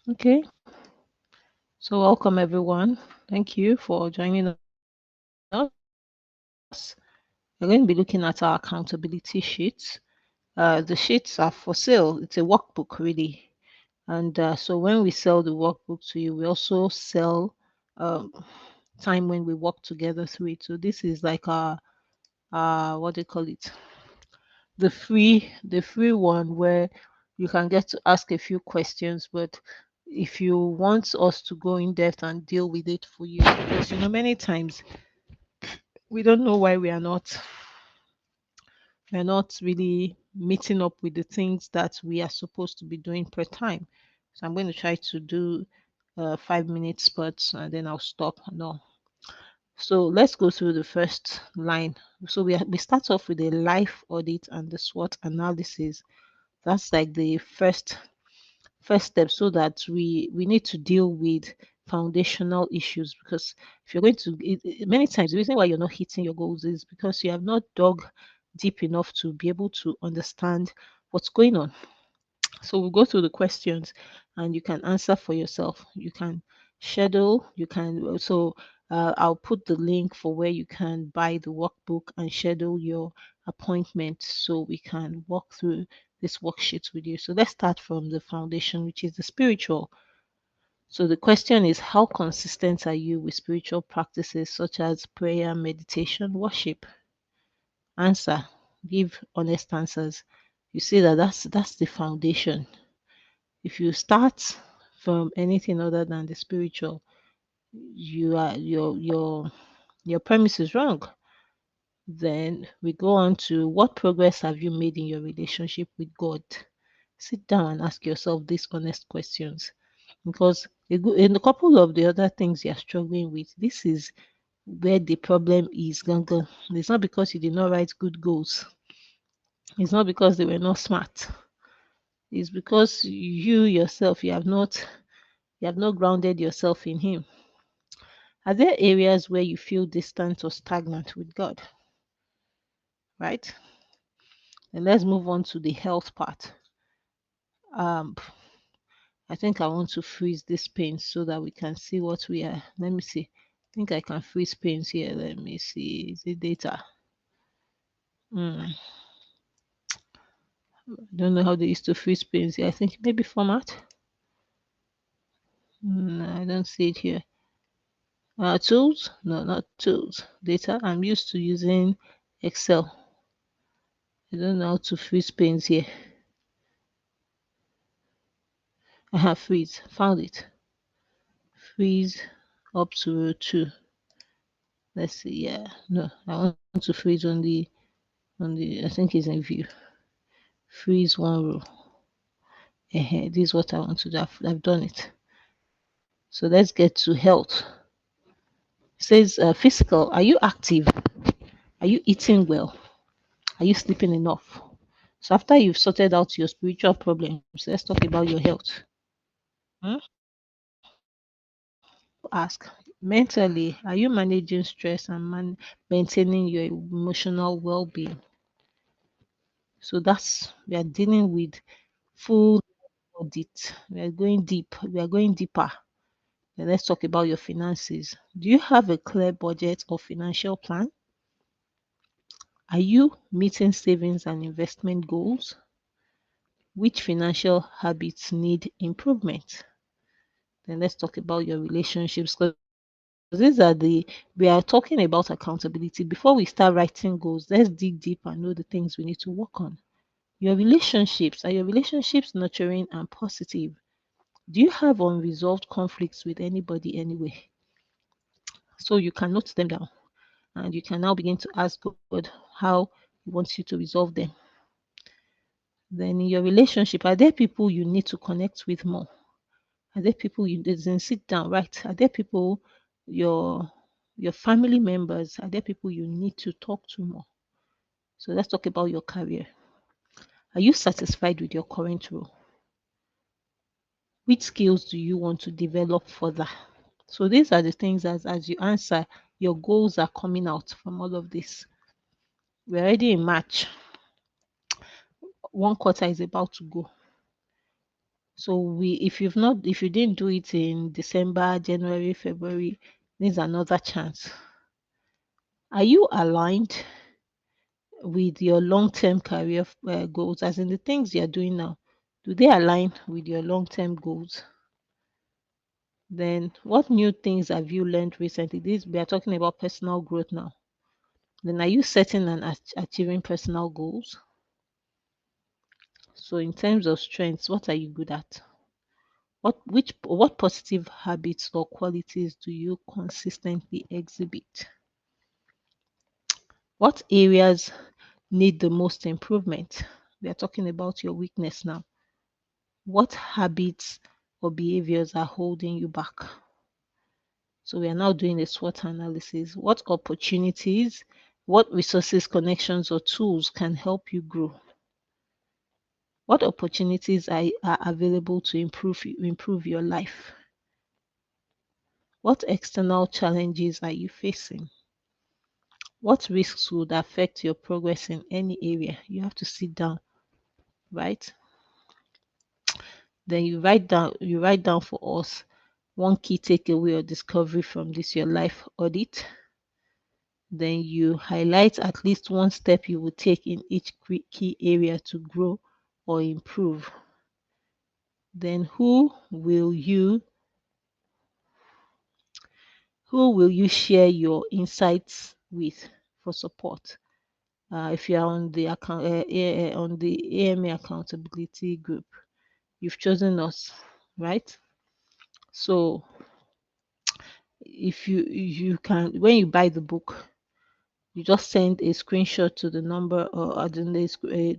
Okay, so welcome everyone. Thank you for joining us. We're going to be looking at our accountability sheets. The sheets are for sale. It's a workbook, really. And so when we sell the workbook to you, we also sell um, time when we work together through it. So this is like what do you call it? The free one where you can get to ask a few questions, but if you want us to go in depth and deal with it for you, because many times we don't know why we're not really meeting up with the things that we are supposed to be doing per time. So I'm going to try to do 5 minute spurts and then I'll stop. No. So let's go through the first line. So we start off with a life audit and the SWOT analysis. That's like the first step, so that we need to deal with foundational issues, because if you're going to many times the reason why you're not hitting your goals is because you have not dug deep enough to be able to understand what's going on. So we'll go through the questions and you can answer for yourself. You can schedule, you can also I'll put the link for where you can buy the workbook and schedule your appointment so we can walk through this worksheet with you. So let's start from the foundation, which is the spiritual. So the question is, how consistent are you with spiritual practices such as prayer, meditation, worship? Answer, give honest answers. You see that's the foundation. If you start from anything other than the spiritual, you are your premise is wrong. Then we go on to, what progress have you made in your relationship with God? Sit down and ask yourself these honest questions, because in a couple of the other things you're struggling with, this is where the problem is. Gangan. It's not because you did not write good goals. It's not because they were not smart. It's because you yourself you have not grounded yourself in Him. Are there areas where you feel distant or stagnant with God? Right? And let's move on to the health part. Um, I think I want to freeze this pane so that we can see what we are. Let me see. I think I can freeze panes here. Let me see the data. I don't know how they used to freeze panes here. I think maybe format. I don't see it here. Tools? No, not tools. Data. I'm used to using Excel. I don't know how to freeze panes here. I have freeze. Found it. Freeze up to row 2. Let's see. Yeah. No, I want to freeze on the I think it's in view. Freeze one row. This is what I want to do. I've done it. So let's get to health. It says physical. Are you active? Are you eating well? Are you sleeping enough? So after you've sorted out your spiritual problems, let's talk about your health. Hmm? Ask, mentally, are you managing stress and maintaining your emotional well-being? So that's, we are dealing with full audit. We are going deep. We are going deeper. Then let's talk about your finances. Do you have a clear budget or financial plan? Are you meeting savings and investment goals? Which financial habits need improvement? Then let's talk about your relationships, because these are we are talking about accountability. Before we start writing goals, let's dig deep and know the things we need to work on. Your relationships, are your relationships nurturing and positive? Do you have unresolved conflicts with anybody anyway? So you can note them down and you can now begin to ask God how He wants you to resolve them. Then in your relationship, are there people you need to connect with more? Are there people you then sit down, right? Are there people, your your family members, are there people you need to talk to more? So let's talk about your career. Are you satisfied with your current role? Which skills do you want to develop further? So these are the things, as you answer, your goals are coming out from all of this. We're already in March. One quarter is about to go. So if you didn't do it in December, January, February, there's another chance. Are you aligned with your long-term career goals, as in the things you're doing now? Do they align with your long-term goals? Then what new things have you learned recently? This we are talking about personal growth now. Then are you setting and achieving personal goals? So in terms of strengths, what are you good at? What positive habits or qualities do you consistently exhibit? What areas need the most improvement? We are talking about your weakness now. What habits or behaviors are holding you back? So we are now doing a SWOT analysis. What opportunities, what resources, connections, or tools can help you grow? What opportunities are available to improve your life? What external challenges are you facing? What risks would affect your progress in any area? You have to sit down, right? Then you write down for us one key takeaway or discovery from this your life audit. Then you highlight at least one step you will take in each key area to grow or improve. Then who will you share your insights with for support? If you are on the AMA accountability group, you've chosen us, right? So if you can, when you buy the book, you just send a screenshot to the number or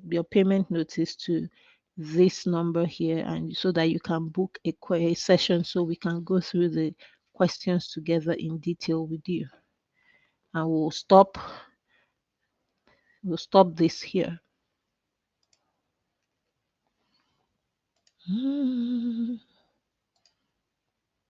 your payment notice to this number here, and so that you can book a session so we can go through the questions together in detail with you. And we'll stop this here.